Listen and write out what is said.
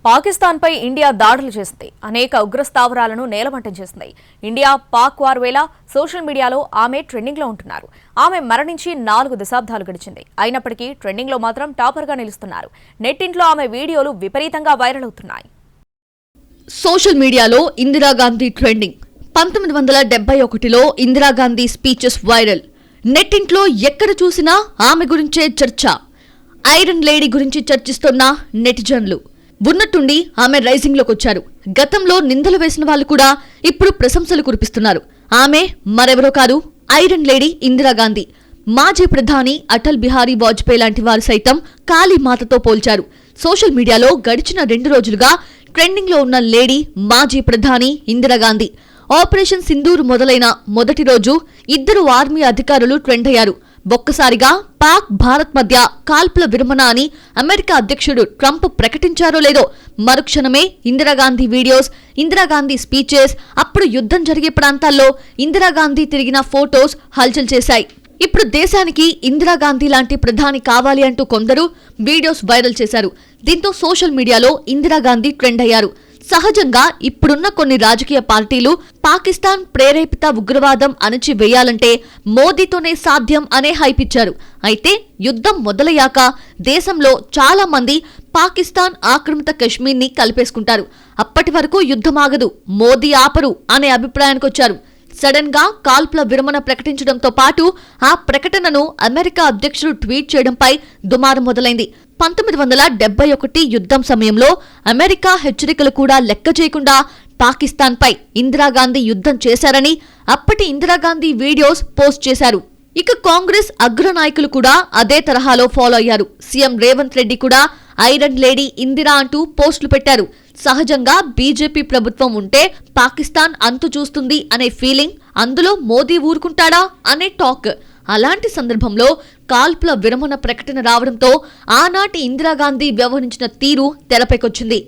పాకిస్తాన్పై India దాడులు చేసింది. అనేక ఉగ్ర స్థావరాలను నేలమట్టం చేసింది. ఇండియా పాక్ వార్ వేళ సోషల్ మీడియాలో ఆమె ట్రెండింగ్లో ఉంటున్నారు. ఆమె మరణించి 4 దశాబ్దాలు గడిచింది. అయినప్పటికీ ట్రెండింగ్లో మాత్రం టాపర్గా నిలుస్తున్నారు. నెట్టింట్లో ఆమె వీడియోలు విపరీతంగా వైరల్ అవుతున్నాయి. సోషల్ మీడియాలో ఇందిరాగాంధీ ట్రెండింగ్. 1971లో ఇందిరాగాంధీ స్పీచెస్ వైరల్. నెట్టింట్లో ఎక్కడ చూసినా ఆమె గురించే చర్చ. ఐరన్ లేడీ గురించి చర్చిస్తున్న నెటిజన్లు. ఉన్నట్టుండి ఆమె రైజింగ్ లోకి వచ్చారు. గతంలో నిందలు వేసిన వాళ్ళు కూడా ఇప్పుడు ప్రశంసలు కురిపిస్తున్నారు. ఆమె మరెవరో కాదు, ఐరన్ లేడీ ఇందిరాగాంధీ. మాజీ ప్రధాని అటల్ బిహారీ వాజ్పేయి లాంటి వారు సైతం కాళీమాతతో పోల్చారు. సోషల్ మీడియాలో గడిచిన 2 రోజులుగా ట్రెండింగ్ లో ఉన్న లేడీ మాజీ ప్రధాని ఇందిరాగాంధీ. ఆపరేషన్ సింధూర్ మొదలైన మొదటి రోజు 2 ఆర్మీ అధికారులు ట్రెండ్ అయ్యారు. ఒక్కసారిగా పాక్ భారత్ మధ్య కాల్పుల విరమణ అని అమెరికా అధ్యక్షుడు ట్రంప్ ప్రకటించారో లేదో మరుక్షణమే ఇందిరాగాంధీ వీడియోస్, ఇందిరాగాంధీ స్పీచెస్, అప్పుడు యుద్ధం జరిగే ప్రాంతాల్లో ఇందిరాగాంధీ తిరిగిన ఫోటోస్ హల్చల్ చేశాయి. ఇప్పుడు దేశానికి ఇందిరాగాంధీ లాంటి ప్రధాని కావాలి అంటూ కొందరు వీడియోస్ వైరల్ చేశారు. దీంతో సోషల్ మీడియాలో ఇందిరాగాంధీ ట్రెండ్ అయ్యారు. సహజంగా ఇప్పుడున్న కొన్ని రాజకీయ పార్టీలు పాకిస్తాన్ ప్రేరేపిత ఉగ్రవాదం అణచివేయాలంటే మోదీతోనే సాధ్యం అనే హైప్ ఇచ్చారు. అయితే యుద్ధం మొదలయ్యాక దేశంలో చాలా మంది పాకిస్తాన్ ఆక్రమిత కశ్మీర్ని కలిపేసుకుంటారు. అప్పటి వరకు యుద్ధం ఆగదు, మోదీ ఆపరు అనే అభిప్రాయానికొచ్చారు. సడన్ గా కాల్పుల విరమణ ప్రకటించడంతో పాటు ఆ ప్రకటనను అమెరికా అధ్యక్షుడు ట్వీట్ చేయడంపై దుమారం మొదలైంది. 1971 యుద్ధం సమయంలో అమెరికా హెచ్చరికలు కూడా లెక్క చేయకుండా పాకిస్తాన్పై ఇందిరాగాంధీ యుద్ధం చేశారని అప్పటి ఇందిరాగాంధీ వీడియోస్ పోస్ట్ చేశారు. ఇక కాంగ్రెస్ అగ్రనాయకులు కూడా అదే తరహాలో ఫాలో అయ్యారు. సీఎం రేవంత్ రెడ్డి కూడా ఐరన్ లేడీ ఇందిరా అంటూ పోస్టులు పెట్టారు. సహజంగా బీజేపీ ప్రభుత్వం ఉంటే పాకిస్తాన్ అంతు చూస్తుంది అనే ఫీలింగ్, అందులో మోదీ ఊరుకుంటాడా అనే టాక్. అలాంటి సందర్భంలో కాల్పుల విరమణ ప్రకటన రావడంతో ఆనాటి ఇందిరాగాంధీ వ్యవహరించిన తీరు తెరపైకొచ్చింది.